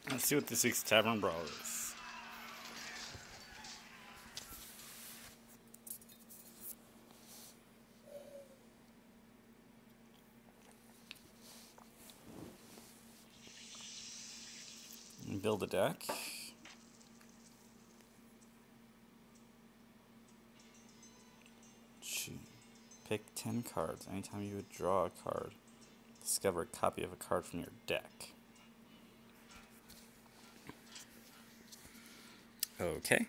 Let's see what this week's Tavern Brawl is. Build a deck. Pick 10 cards. Anytime you would draw a card, discover a copy of a card from your deck. Okay.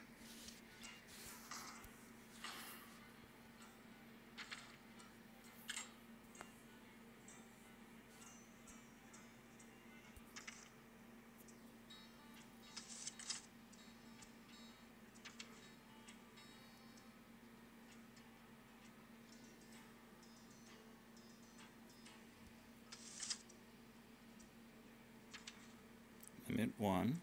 Limit 1.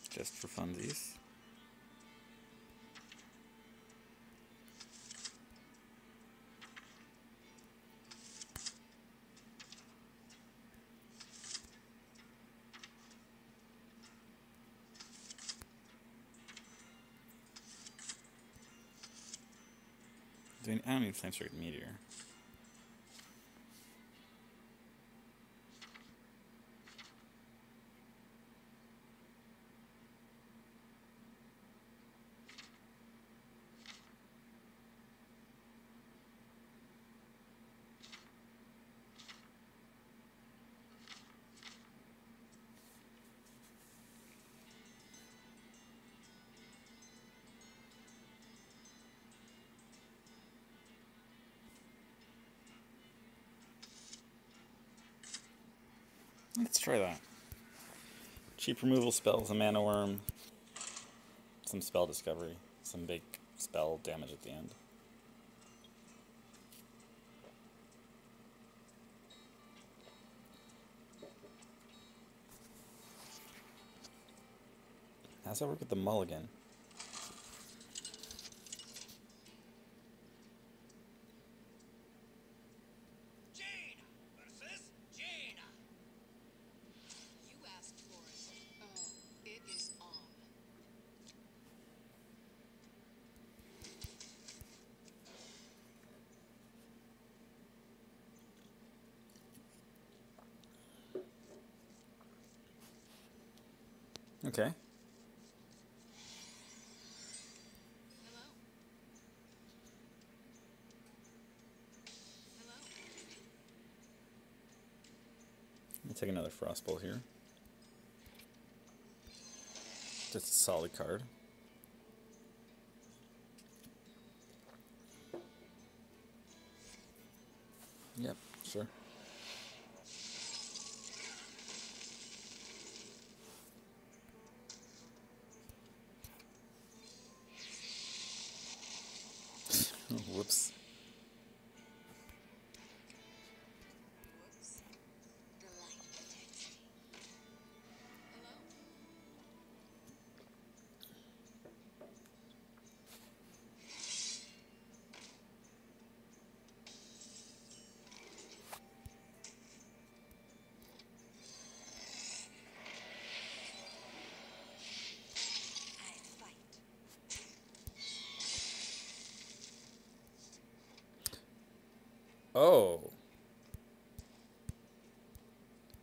Just for funsies. I don't need Flame Strike Meteor. Let's try that. Cheap removal spells, a mana worm, some spell discovery, some big spell damage at the end. How's that work with the mulligan? Okay. Hello? Hello? Let me take another Frostbolt here. Just a solid card. Yep, sure. Whoops. Whoops. The light protects me. Hello? I fight. Oh.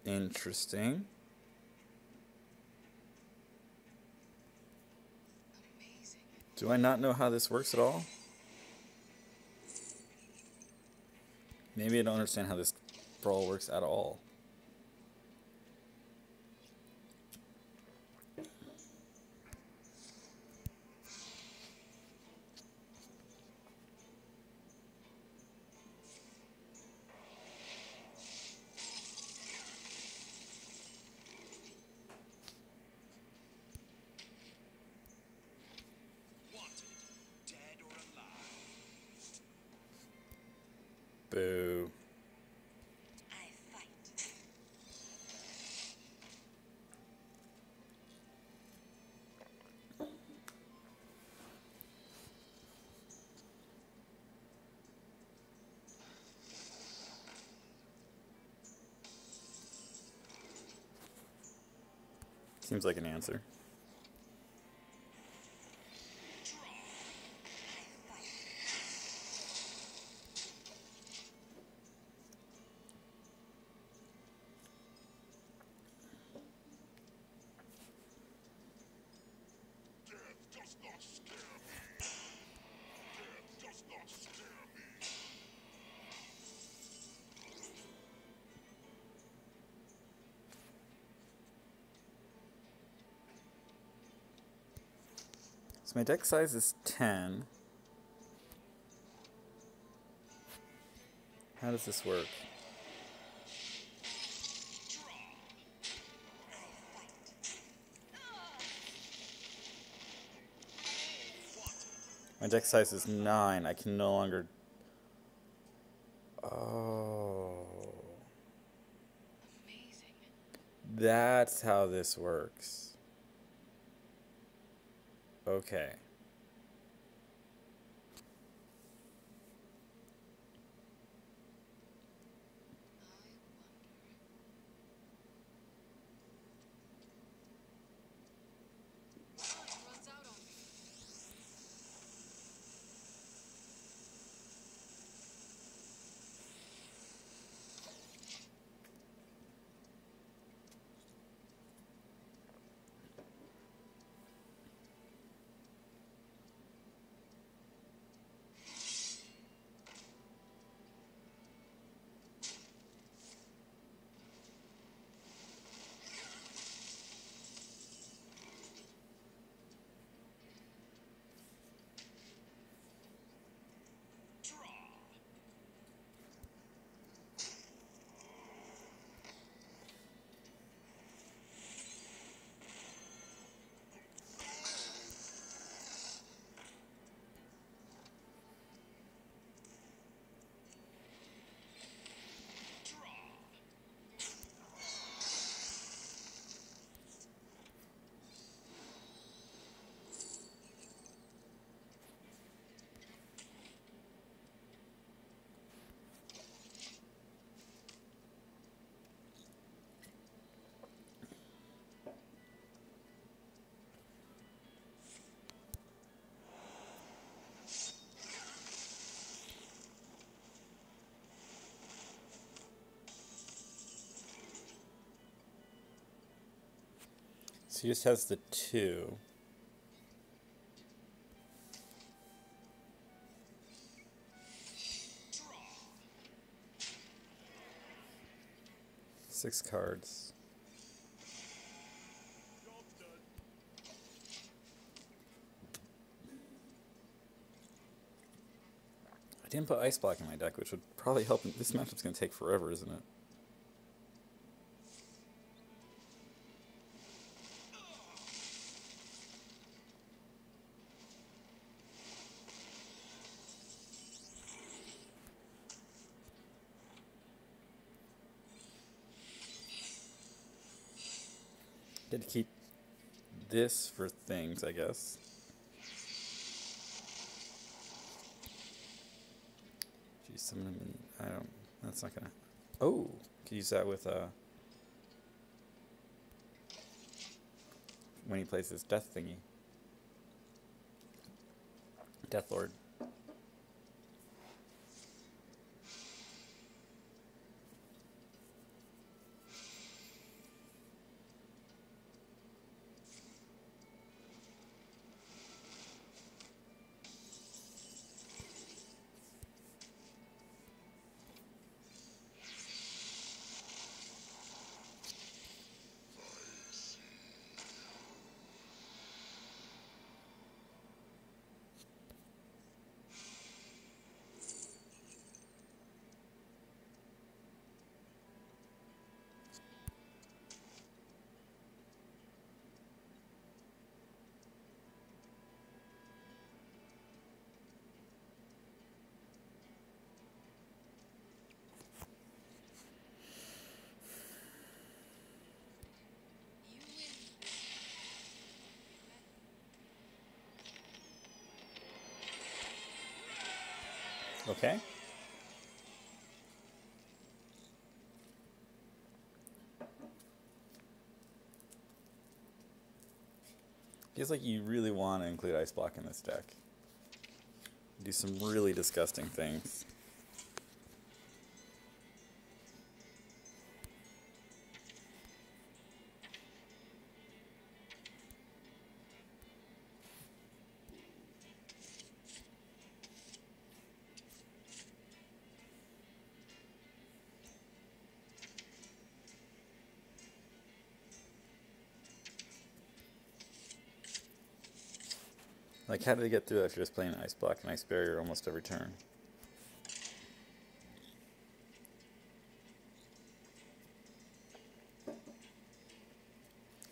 Interesting. Amazing. Do I not know how this works at all? Maybe I don't understand how this brawl works at all. Boo. I fight. Seems like an answer. So my deck size is 10. How does this work? My deck size is 9. I can no longer... Oh. Amazing. That's how this works. Okay. Time runs out on me. So he just has the 2. Six cards. I didn't put Ice Block in my deck, which would probably help. This matchup's going to take forever, isn't it? Get to keep this for things, I guess. Geez, some of them, I don't, that's not gonna, oh, could use that with, when he plays his death thingy. Death Lord. You win. Okay. Feels like you really want to include Ice Block in this deck. Do some really disgusting things. Like, how did they get through that if you're just playing Ice Block and Ice Barrier almost every turn?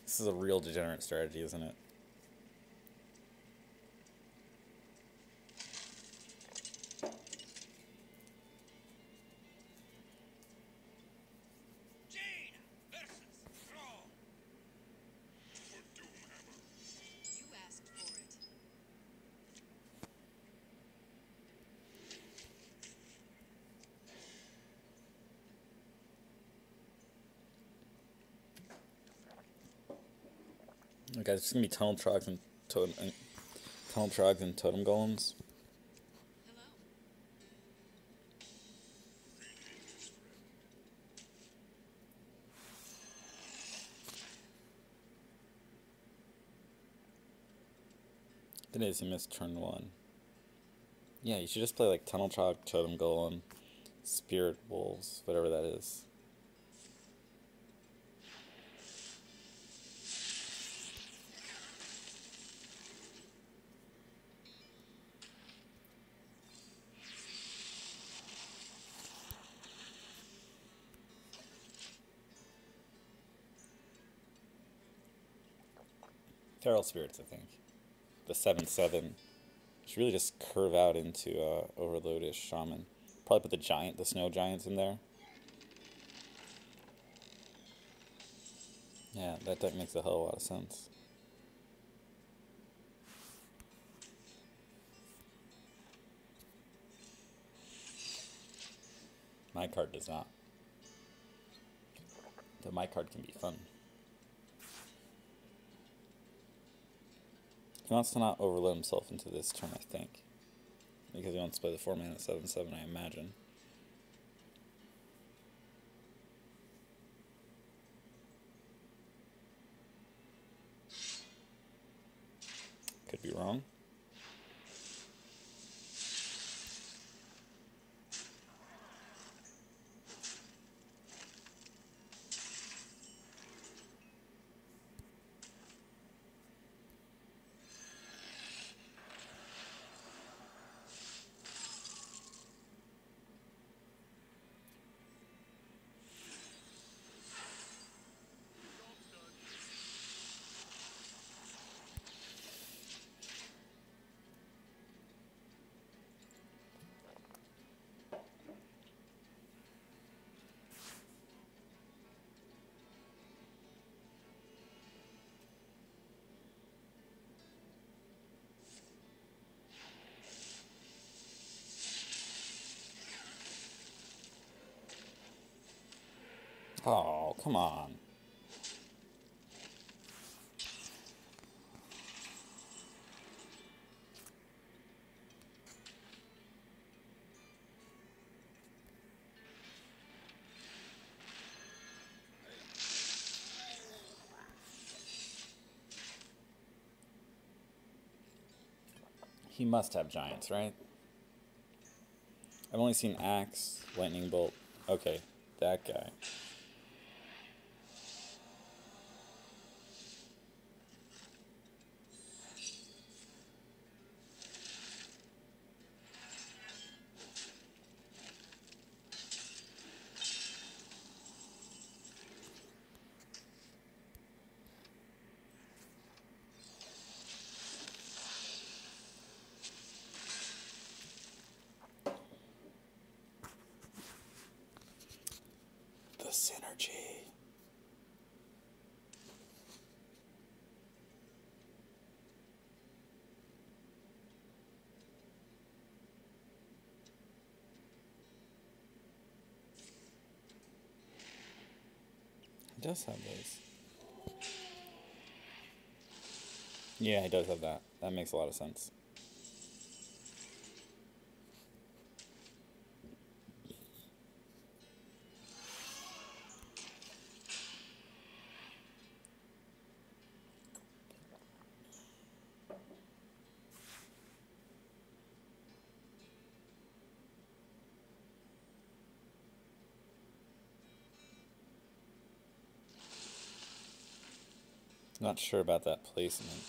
This is a real degenerate strategy, isn't it? Okay, it's gonna be Tunnel Trogs and Totem Golems. It is, you missed turn 1. Yeah, you should just play like Tunnel Trog, Totem Golem, Spirit Wolves, whatever that is. Feral Spirits, I think. The 7/7 should really just curve out into Overloadish Shaman. Probably put the Snow Giants in there. Yeah, that deck makes a hell of a lot of sense. My card does not. But my card can be fun. He wants to not overload himself into this turn, I think. Because he wants to play the 4-mana 7/7, I imagine. Could be wrong. Oh, come on. He must have giants, right? I've only seen Axe, Lightning Bolt. Okay, that guy. The synergy. He does have those. Yeah, he does have that. That makes a lot of sense. Not sure about that placement.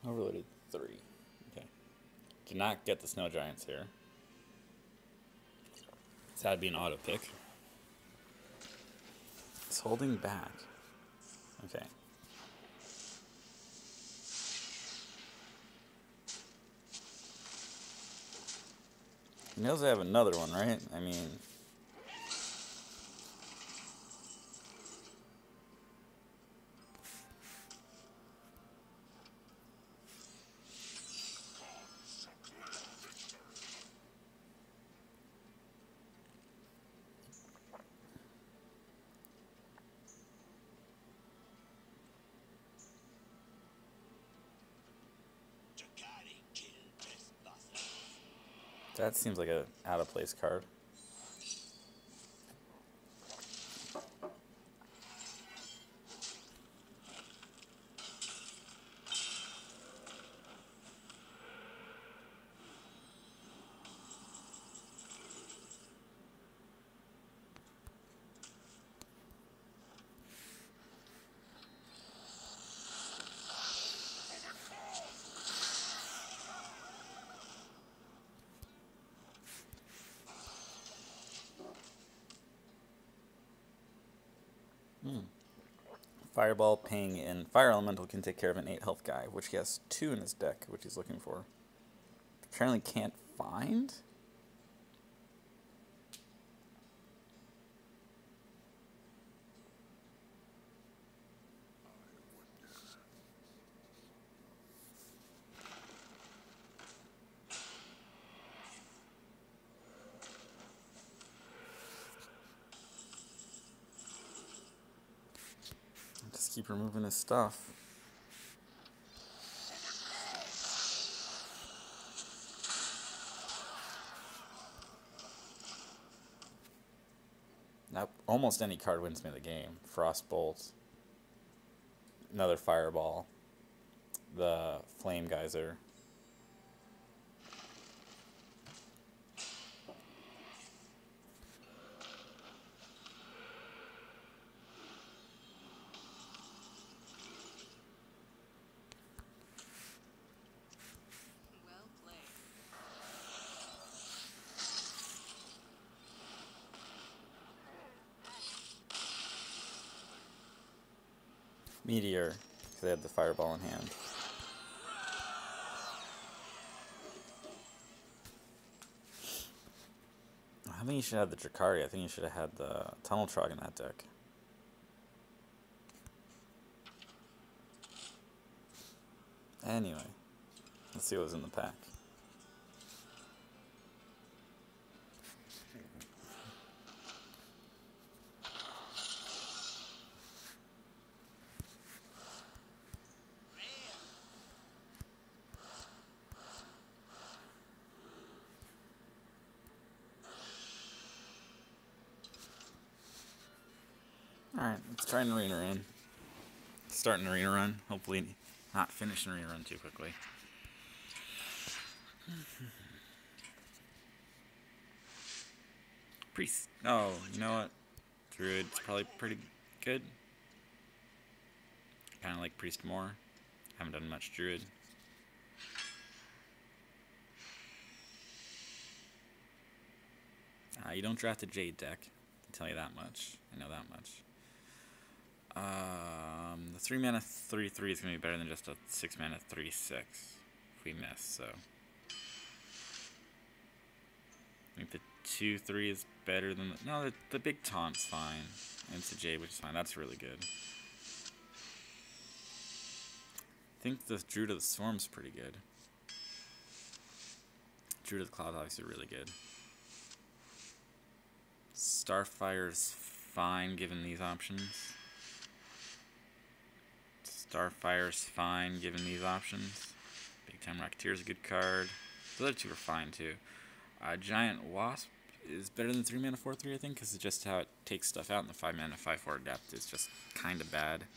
Overloaded 3. Okay. Did not get the snow giants here. So that'd be an auto pick. It's holding back. Okay. He knows I have another one, right? I mean... That seems like a out-of-place card. Fireball, Ping, and Fire Elemental can take care of an 8 health guy, which he has 2 in his deck, which he's looking for. Apparently can't find? Just keep removing his stuff. Now, almost any card wins me the game. Frostbolt. Another Fireball. The Flame Geyser. Well played. Meteor, because they had the Fireball in hand. I think you should have the Drakari. I think you should have had the Tunnel Trog in that deck. Anyway, let's see what was in the pack. Alright, let's try an arena run. Start an arena run. Hopefully not finish an arena run too quickly. Priest. Oh, you know what? Druid's probably pretty good. Kind of like Priest more. Haven't done much Druid. You don't draft a Jade deck. I can tell you that much. I know that much. The 3 mana 3/3 is going to be better than just a 6 mana 3/6 if we miss, so. I think the 2/3 is better than the. No, the big taunt's fine. And it's a Jade, which is fine. That's really good. I think the Druid of the Storm's pretty good. Druid of the Cloud is obviously really good. Starfire's fine given these options. Starfire's fine given these options. Big Time Rocketeer's a good card. The other two are fine too. Giant Wasp is better than 3 mana 4/3, I think, because it's just how it takes stuff out, and the 5 mana 5/4 depth is just kind of bad.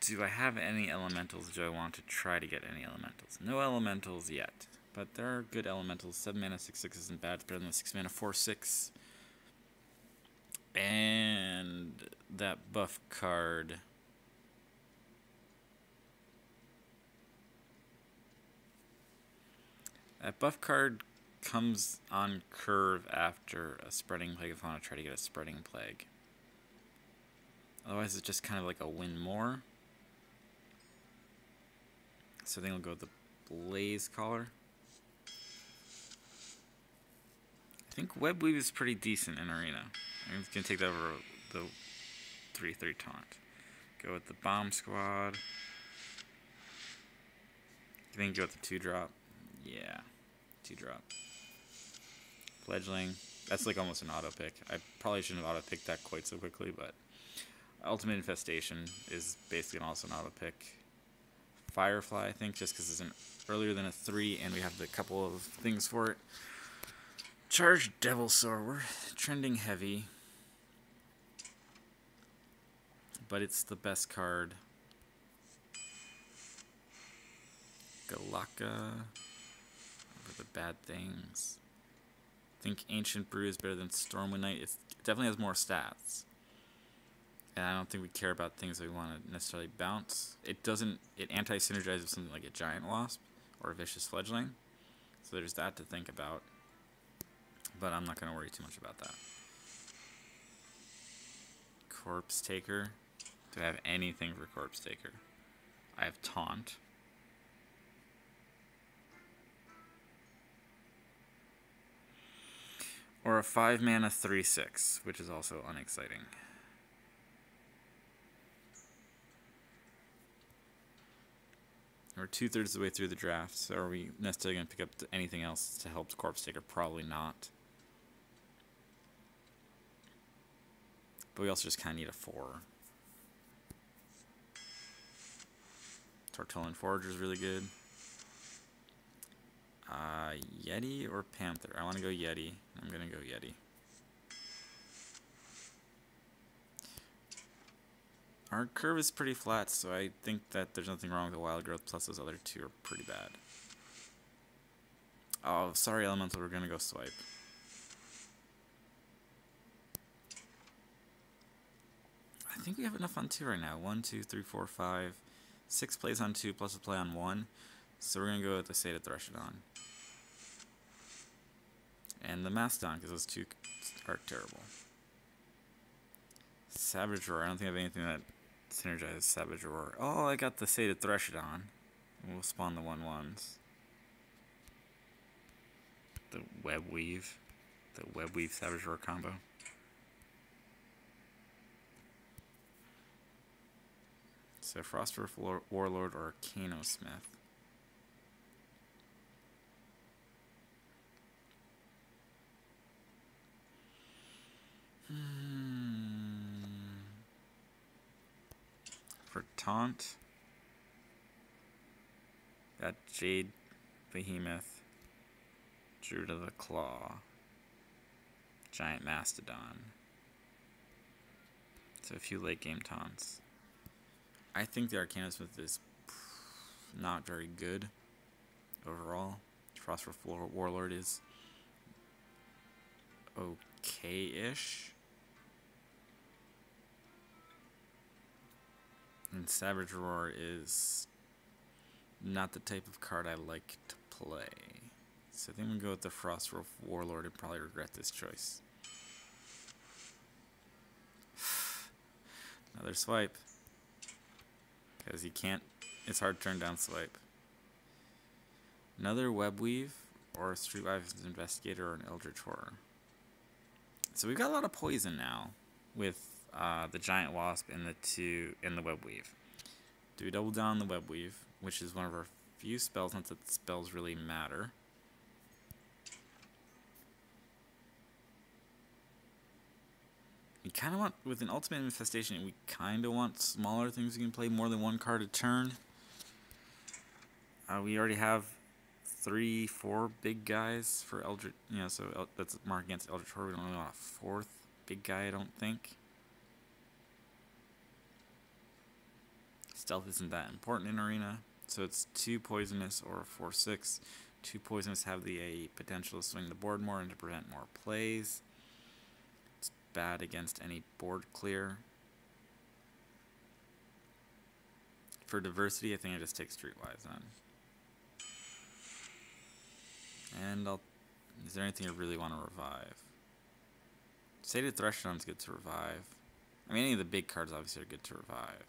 Do I have any elementals? Do I want to try to get any elementals? No elementals yet, but there are good elementals. 7 mana 6/6 isn't bad. It's better than the 6 mana 4/6. And that buff card. That buff card comes on curve after a Spreading Plague if I want to try to get a Spreading Plague. Otherwise, it's just kind of like a win more. So I think I'll go with the Blaze Caller. I think Webweave is pretty decent in Arena. I'm just going to take that over the 3/3 taunt. Go with the Bomb Squad. I think go with the 2-drop. Yeah, 2-drop. Fledgling. That's like almost an auto pick. I probably shouldn't have auto picked that quite so quickly, but Ultimate Infestation is basically also an auto pick. Firefly, I think, just because it's an earlier than a 3, and we have a couple of things for it. Charged Devilsaur. We're trending heavy, but it's the best card. Galaka. For the bad things. I think Ancient Brew is better than Stormwind Knight. It definitely has more stats. And I don't think we care about things that we want to necessarily bounce. It doesn't. It anti-synergizes with something like a Giant Wasp or a Vicious Fledgling. So there's that to think about. But I'm not going to worry too much about that. Corpse Taker. Do I have anything for Corpse Taker? I have Taunt. Or a 5 mana 3/6, which is also unexciting. We're 2/3 of the way through the draft, so are we necessarily going to pick up anything else to help Corpse Taker? Probably not. But we also just kind of need a 4. Tortullan Forager is really good. Yeti or Panther? I want to go Yeti. I'm going to go Yeti. Our curve is pretty flat, so I think that there's nothing wrong with the Wild Growth, plus those other two are pretty bad. Oh, sorry, Elemental, we're going to go Swipe. I think we have enough on 2 right now. 1, 2, 3, 4, 5. 6 plays on 2 plus a play on 1. So we're going to go with the Sated Threshodon. And the Mastodon, because those two are terrible. Savage Roar. I don't think I have anything that synergizes Savage Roar. Oh, I got the Sated Threshodon. We'll spawn the 1/1s. The Webweave. The Webweave Savage Roar combo. So Frostwolf Warlord or Kano Smith. For Taunt, got Jade Behemoth, Druid of the Claw, Giant Mastodon, So a few late game taunts. I think the Arcana Smith is not very good overall. Frostwolf Warlord is okay-ish. And Savage Roar is not the type of card I like to play. So I think we'll go with the Frostwolf Warlord and probably regret this choice. Another swipe. Because you can't, it's hard to turn down swipe. Another Web Weave or a Streetwise Investigator or an Eldritch Horror. So we've got a lot of poison now with the Giant Wasp and the Web Weave. Do we double down on the Web Weave, which is one of our few spells, not that the spells really matter. We kind of want, with an Ultimate Infestation, we kind of want smaller things. We can play more than one card a turn. We already have 3-4 big guys for Eldritch, so that's marked against Eldritch Horror. We don't really want a fourth big guy, I don't think. Stealth isn't that important in Arena, so it's 2 poisonous or 4/6. 2 poisonous have the potential to swing the board more and to prevent more plays. It's bad against any board clear. For diversity, I think I just take Streetwise then. And is there anything I really want to revive? Sated Threshold's good to revive. I mean, any of the big cards obviously are good to revive.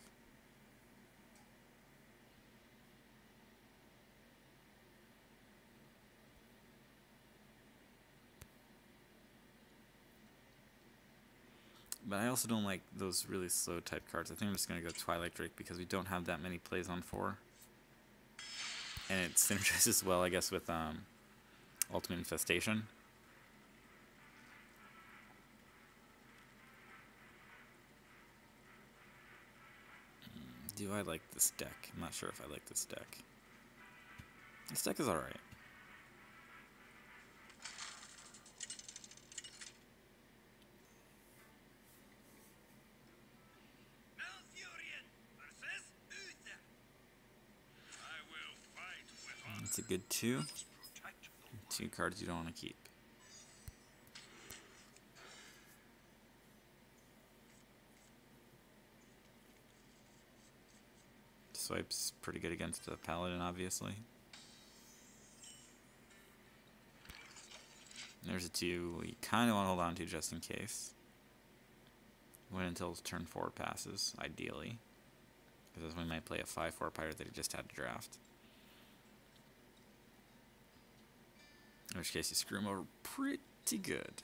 But I also don't like those really slow type cards. I think I'm just going to go Twilight Drake because we don't have that many plays on 4. And it synergizes well, I guess, with Ultimate Infestation. Do I like this deck? I'm not sure if I like this deck. This deck is alright. It's a good 2. 2 cards you don't want to keep. Swipe's pretty good against the Paladin, obviously. There's a 2 we kind of want to hold on to just in case. Wait until turn 4 passes, ideally. Because we might play a 5/4 pirate that he just had to draft. In which case you screw him over pretty good.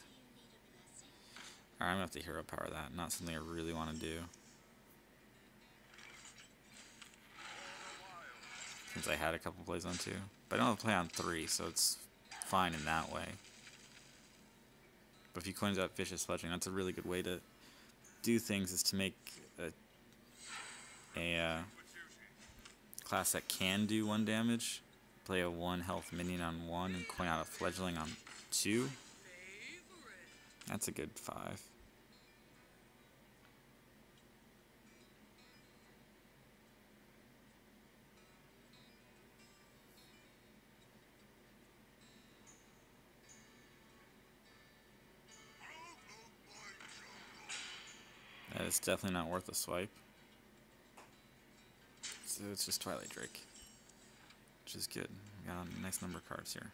Alright, I'm going to have to hero power that. Not something I really want to do. Since I had a couple plays on 2. But I don't have to play on 3, so it's fine in that way. But if he coins out Vicious Sledging, that's a really good way to do things, is to make a class that can do 1 damage. Play a 1 health minion on 1 and coin out a Fledgling on 2. That's a good 5. That is definitely not worth a swipe. So it's just Twilight Drake, which is good. We got a nice number of cards here.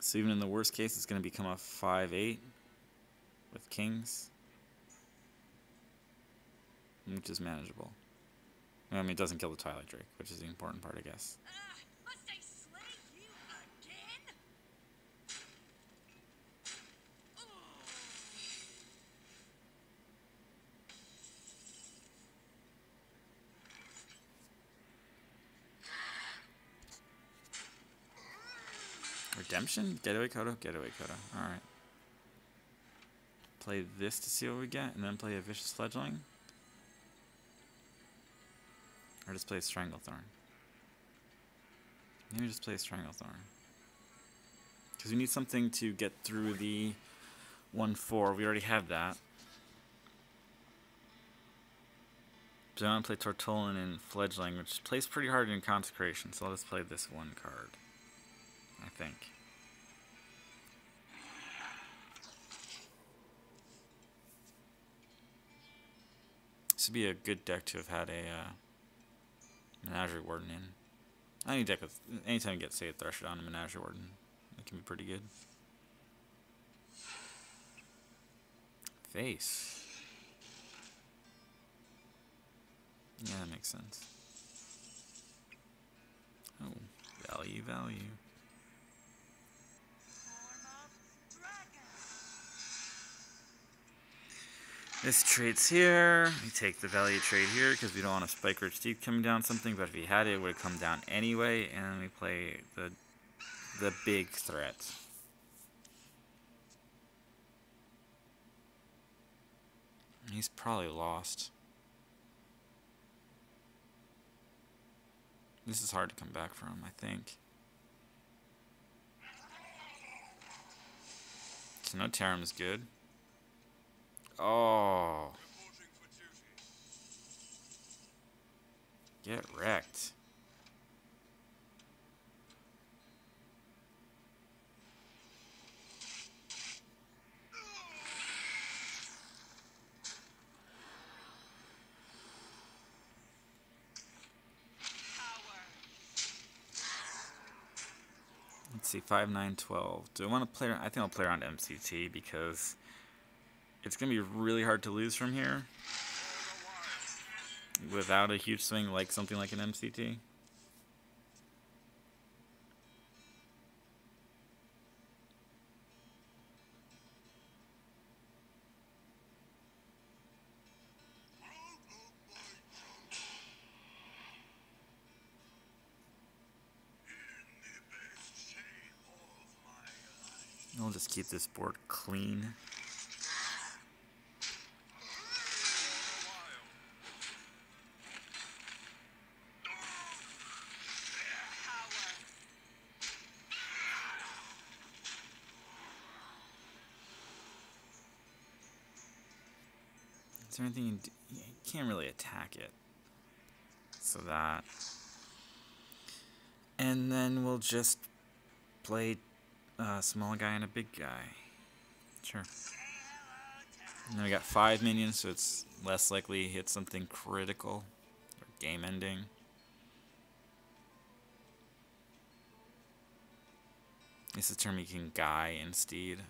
So even in the worst case, it's going to become a 5/8 with kings, which is manageable. I mean, it doesn't kill the Twilight Drake, which is the important part, I guess. Must I slay you again? Redemption? Getaway Kodo? Getaway Kodo. Alright. Play this to see what we get, and then play a Vicious Fledgling. Or just play a Stranglethorn. Maybe just play a Stranglethorn. Because we need something to get through the 1-4. We already have that. So I want to play Tortollan and Fledgling, which plays pretty hard in Consecration, so I'll just play this one card, I think. This would be a good deck to have had a Menagerie Warden in. Any deck with, anytime you get Save Thresher on a Menagerie Warden, it can be pretty good. Face. Yeah, that makes sense. Oh, value. This trade's here. We take the value trade here because we don't want a Spike Rich Deep coming down something, but if he had it, it would have come down anyway, and we play the big threat. He's probably lost. This is hard to come back from, I think. So no Tarim is good. Oh. Get wrecked. Let's see, 5, 9, 12. Do I want to play? I think I'll play around MCT because it's going to be really hard to lose from here without a huge swing like something like an MCT. I'll just keep this board clean. Is there anything you can't really attack it? So that. And then we'll just play a small guy and a big guy. Sure. And then we got 5 minions, so it's less likely to hit something critical or game ending. This is a turn we can guy and steed.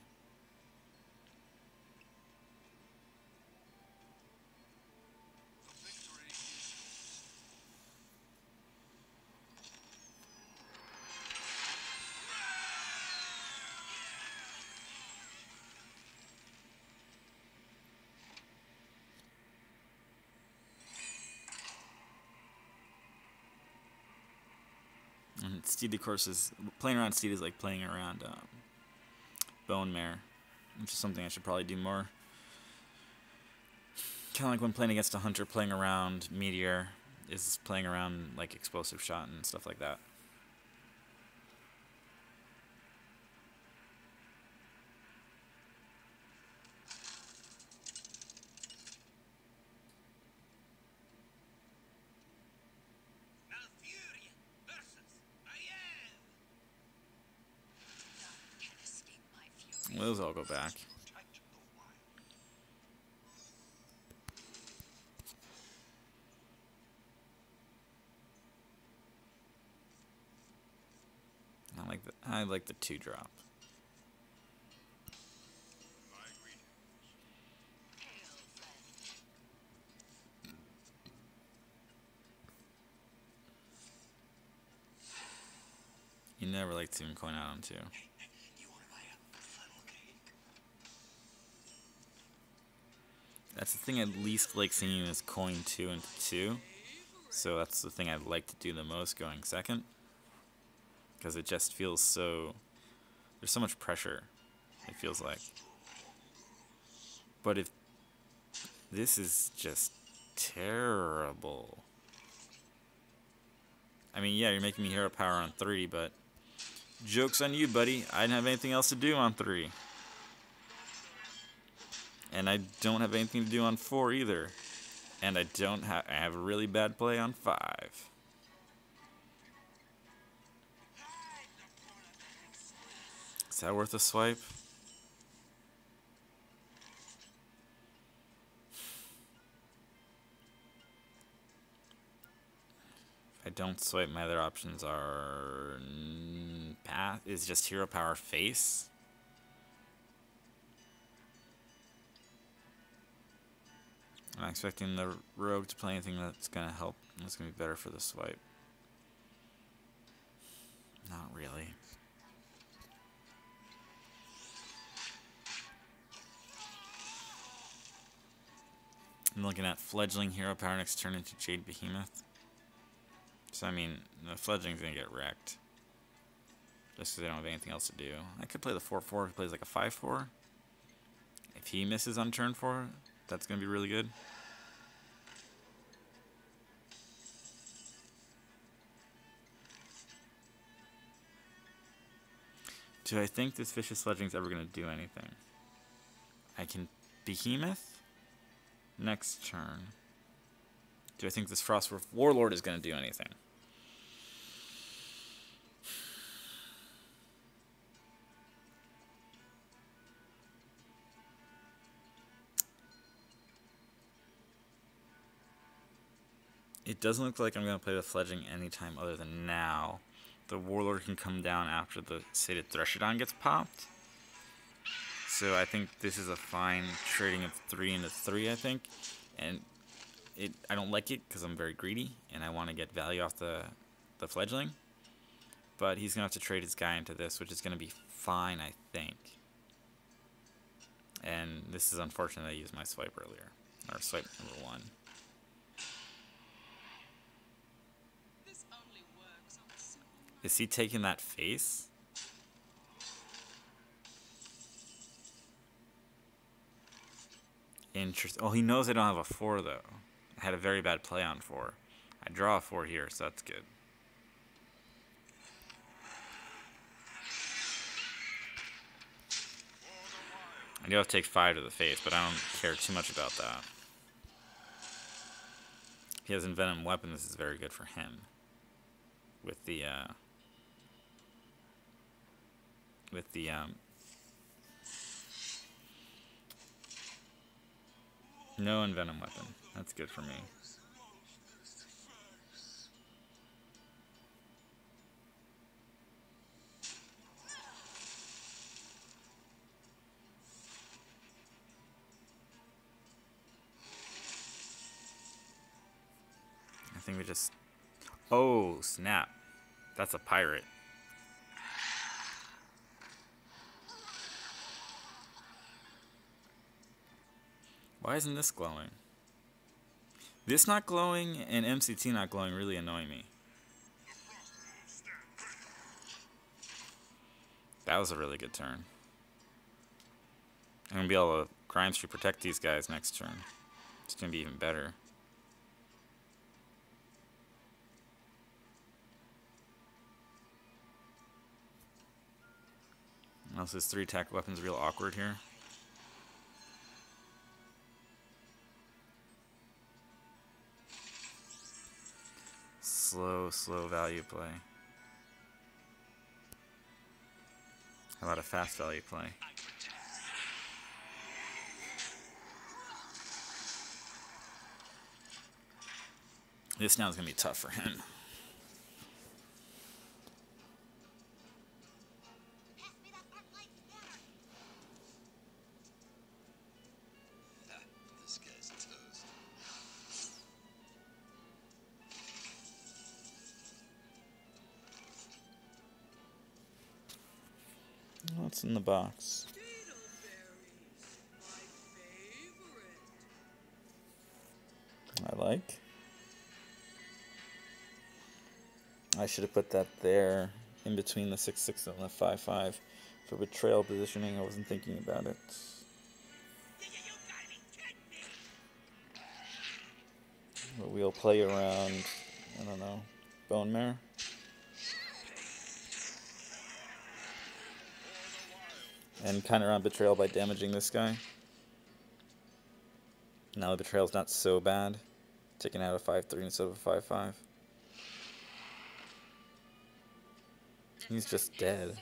And Steed, of course, is playing around Steed is like playing around Bone Mare, which is something I should probably do more. Kind of like when playing against a hunter, playing around Meteor is playing around like Explosive Shot and stuff like that. Those all go back. I like the 2-drop. You never like to see him coin out on 2. That's the thing I least like seeing is coin 2 into 2. So that's the thing I'd like to do the most going second. Because it just feels so... There's so much pressure, it feels like. But if... This is just terrible. I mean, yeah, you're making me hero power on 3, but... Joke's on you, buddy. I didn't have anything else to do on 3. And I don't have anything to do on 4 either. And I have a really bad play on 5. Is that worth a swipe? If I don't swipe, my other options are path is just hero power face. I'm not expecting the rogue to play anything that's gonna help. That's gonna be better for the swipe. Not really. I'm looking at fledgling hero power next turn into Jade Behemoth. So I mean, the fledgling's gonna get wrecked. Just because they don't have anything else to do. I could play the 4/4 if he plays like a 5/4. If he misses on turn 4, that's gonna be really good. Do I think this Vicious Fledgling's ever gonna do anything? I can Behemoth next turn. Do I think this Frostwolf Warlord is gonna do anything? It doesn't look like I'm going to play the Fledgling anytime other than now. The Warlord can come down after the Sated Threshodon gets popped. So I think this is a fine trading of 3 into 3, I think. And I don't like it because I'm very greedy and I want to get value off the Fledgling. But he's going to have to trade his guy into this, which is going to be fine, I think. And this is unfortunate I used my swipe earlier. Or swipe number 1. Is he taking that face? Interesting. Oh, he knows I don't have a 4, though. I had a very bad play on 4. I draw a 4 here, so that's good. I do have to take 5 to the face, but I don't care too much about that. If he has Envenom Weapon, this is very good for him. With the no Envenom Weapon. That's good for me. I think we just... Oh, snap. That's a pirate. Why isn't this glowing? This not glowing and MCT not glowing really annoy me. That was a really good turn. I'm going to be able to Crime Street protect these guys next turn. It's going to be even better. Also, this 3 attack weapon's real awkward here. Slow value play. How about a fast value play? This now is going to be tough for him. This guy's toast. What's in the box? I like. I should have put that there in between the 6/6 and the 5/5 for betrayal positioning. I wasn't thinking about it. But we'll play around, I don't know, Bone Mare. and counter on Betrayal by damaging this guy. Now the Betrayal's not so bad. Taking out a 5-3 instead of a 5-5. He's just dead.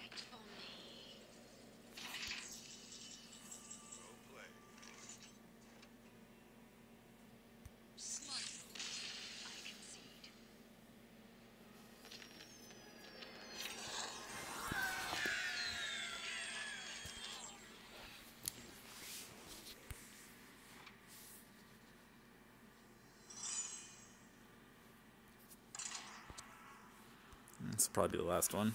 This will probably be the last one.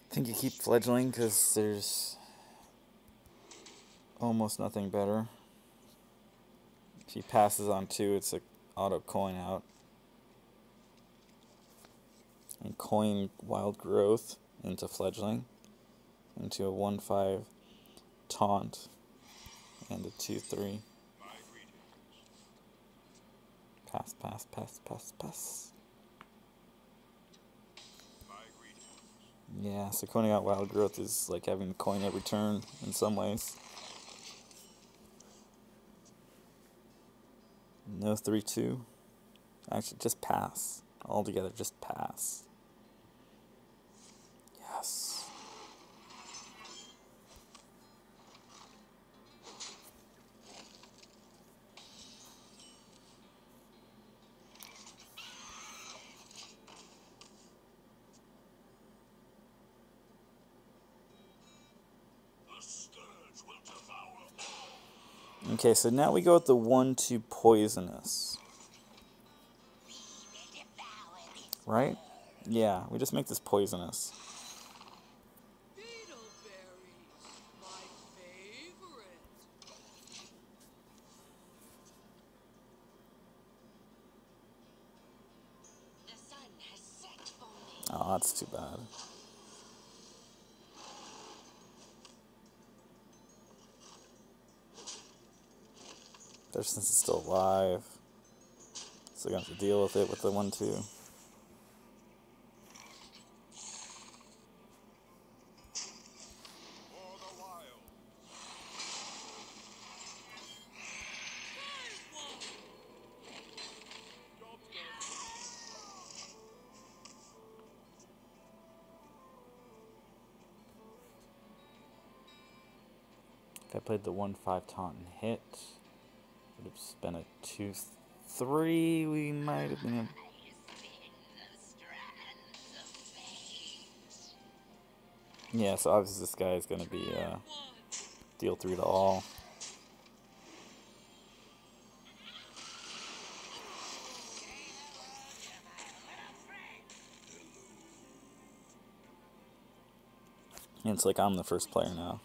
I think you keep fledgling because there's almost nothing better. If he passes on 2, it's a auto coin out. And coin Wild Growth into fledgling. Into a 1-5 taunt. And a 2-3. Pass, pass, pass, pass, pass. Yeah, so coining out Wild Growth is like having the coin every turn in some ways. No 3-2. Actually, just pass. Altogether, just pass. Yes. Okay, so now we go with the 1-2 poisonous. Right? Yeah, we just make this poisonous. Oh, that's too bad. Since it's still alive. So we're going to have to deal with it with the 1-2. If I played the 1-5 taunt and hit, would have been a 2-3. We might have been. Yeah, so obviously this guy is going to be deal 3 to all. And it's like I'm the first player now.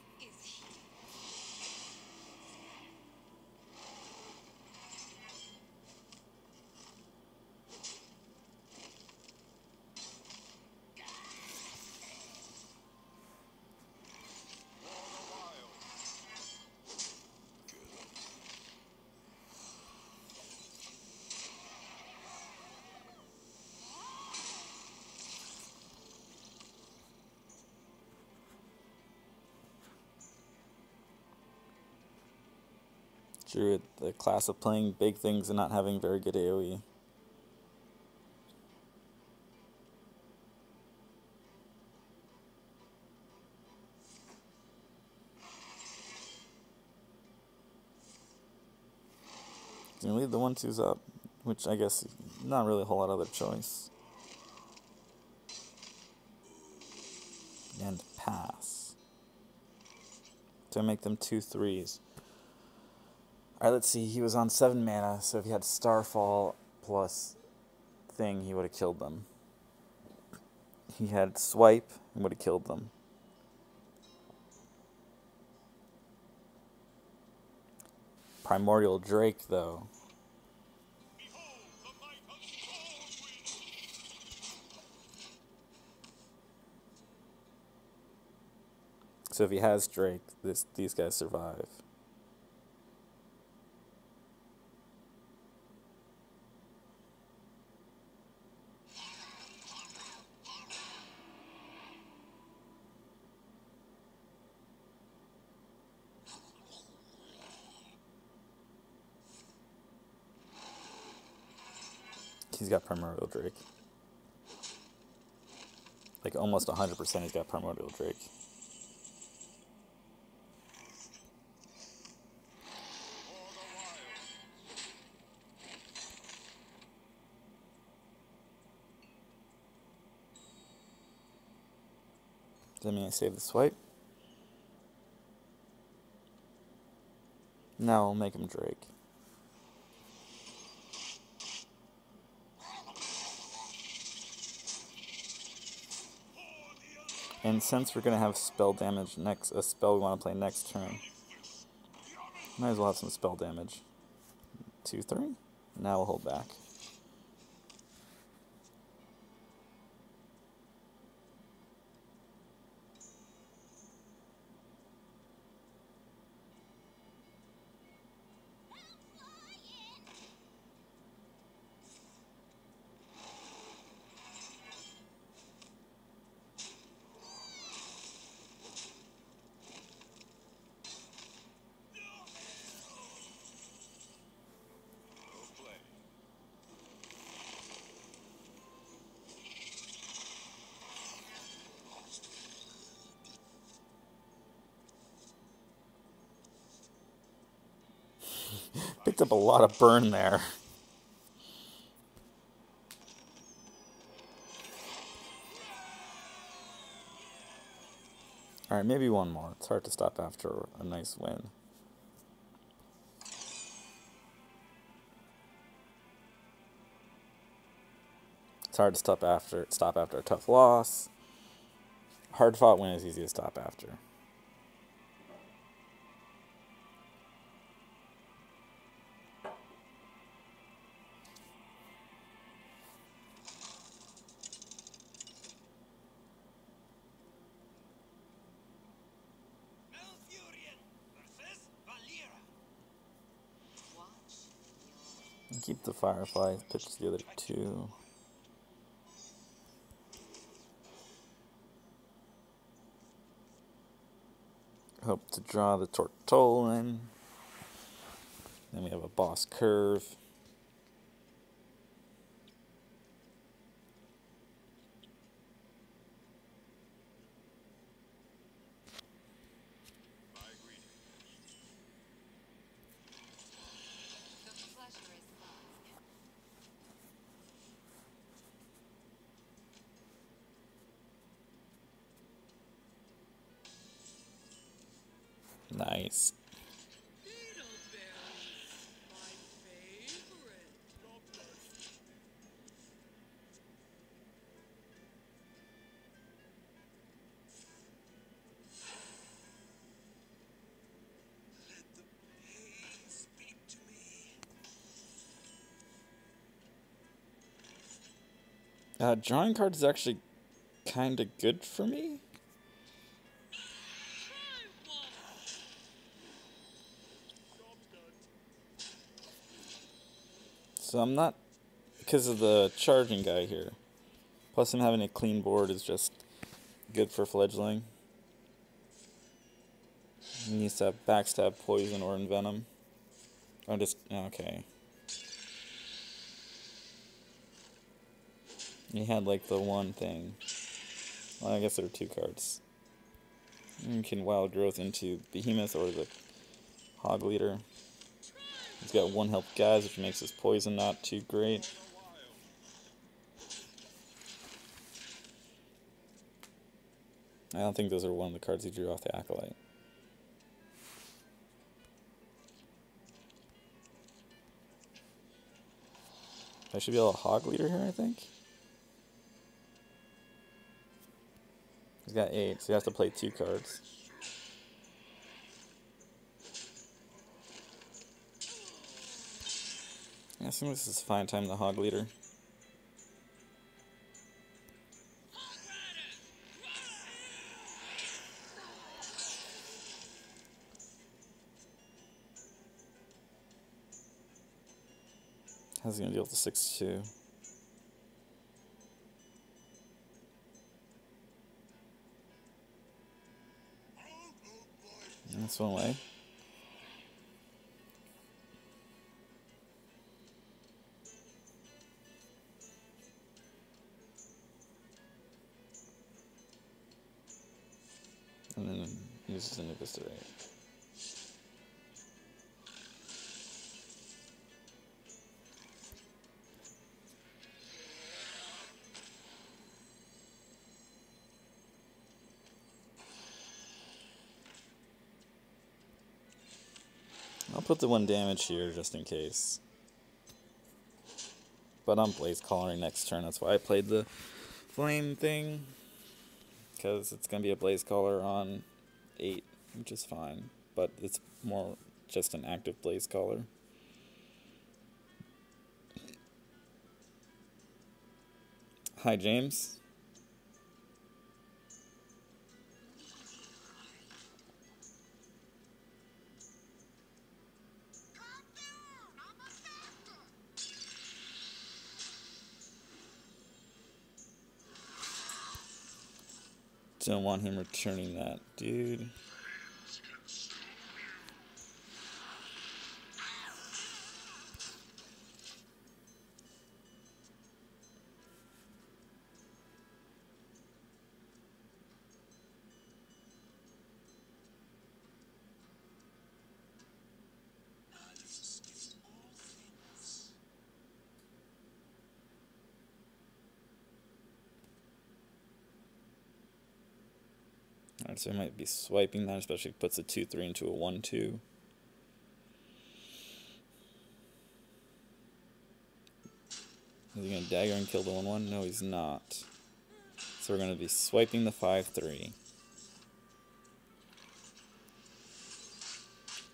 Druid, the class of playing big things and not having very good AoE. He's going to leave the 1-2s up, which I guess not really a whole lot of other choice. And pass. To make them 2-3s. Alright, let's see. He was on 7 mana, so if he had Starfall plus thing, he would have killed them. He had Swipe and would have killed them. Primordial Drake, though. So if he has Drake, these guys survive. He's got Primordial Drake. Like almost 100% he's got Primordial Drake. Does that mean I save the swipe? Now I'll make him Drake. And since we're gonna have spell damage next, a spell we want to play next turn, might as well have some spell damage. 2, 3. Now we'll hold back. Picked up a lot of burn there. Alright, maybe one more. It's hard to stop after a nice win. It's hard to stop after a tough loss. Hard fought win is easy to stop after. Keep the Firefly, pitch the other 2. Hope to draw the Tortollan. Then we have a boss curve. Nice. Drawing cards is actually kind of good for me. So I'm not, because of the charging guy here. Plus him having a clean board is just good for fledgling. He needs to have backstab, poison, or envenom. Or just, okay. He had like the one thing. Well, I guess there are 2 cards. You can Wild Growth into Behemoth or the Hog Leader. He's got 1 health guys, which makes his poison not too great. I don't think those are one of the cards he drew off the Acolyte. I should be able to Hog Leader here, I think. He's got 8, so he has to play 2 cards. I assume this is fine time to Hog Leader. How's he gonna deal with the 6/2? That's one way. And then uses an eviscerate. I'll put the 1 damage here just in case. But I'm Blaze Caller next turn, that's why I played the flame thing. Because it's going to be a Blaze Caller on 8, which is fine. But it's more just an active Blaze Caller. Hi, James. Don't want him returning that, dude. Alright, so he might be swiping that, especially if he puts a 2/3 into a 1/2. Is he going to dagger and kill the 1/1? No, he's not. So we're going to be swiping the 5/3.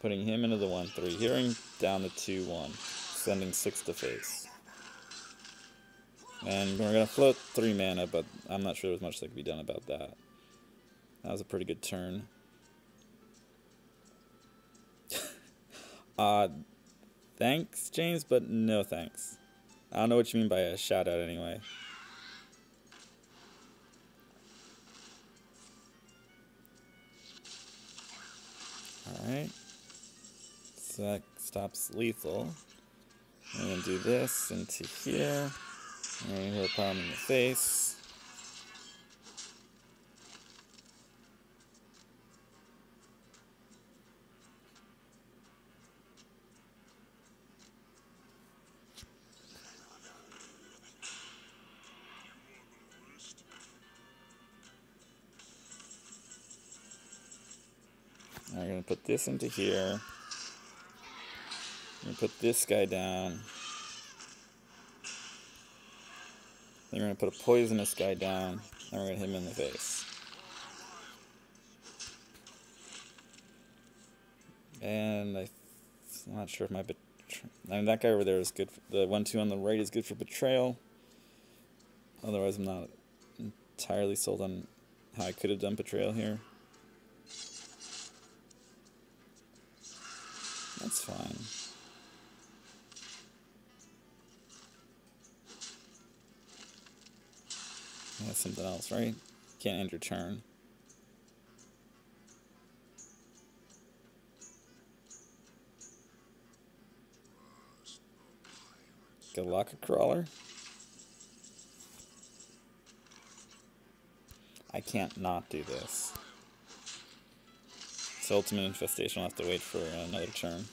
Putting him into the 1/3. Hearing down the 2/1. Sending 6 to face. And we're going to float 3 mana, but I'm not sure there's much that can be done about that. That was a pretty good turn. Thanks, James, but no thanks. I don't know what you mean by a shout out anyway. Alright. So that stops lethal. I'm going to do this into here. I'm going to hit a palm in the face. I'm going to put this into here. I'm going to put this guy down. Then we're going to put a poisonous guy down. And we're going to hit him in the face. And I'm not sure if my I mean, that guy over there is good. The 1/2 on the right is good for betrayal. Otherwise, I'm not entirely sold on how I could have done betrayal here. That's fine. That's something else, right? Can't end your turn. Galaka Crawler. I can't not do this. It's Ultimate Infestation. I'll have to wait for another turn.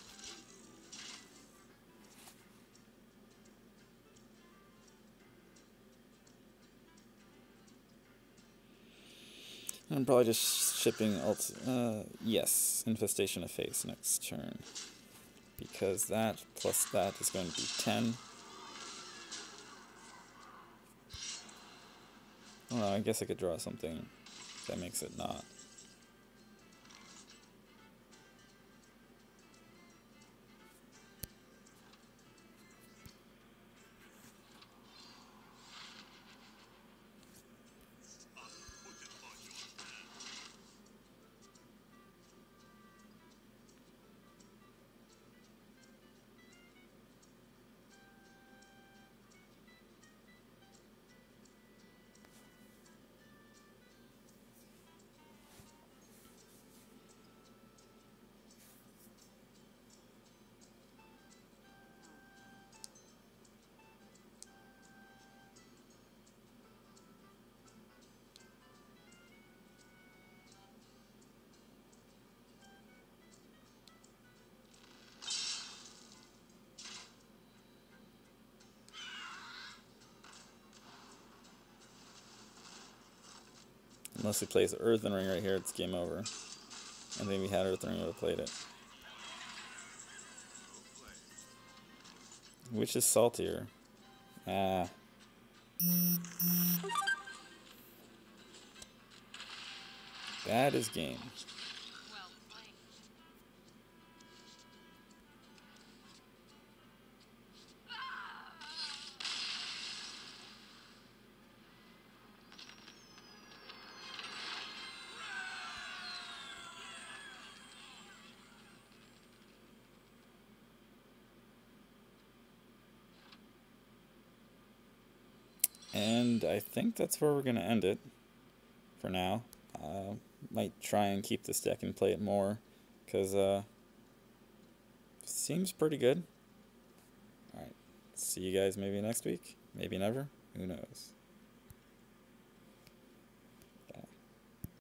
I'm probably just shipping yes, Infestation of Face next turn. Because that plus that is going to be 10. Oh, I guess I could draw something that makes it not. Unless he plays Earthen Ring right here, it's game over. I think if we had Earthen Ring, we would have played it. Which is saltier? Ah. That is game. And I think that's where we're going to end it for now. Might try and keep this deck and play it more, because seems pretty good. Alright, see you guys maybe next week, maybe never, who knows.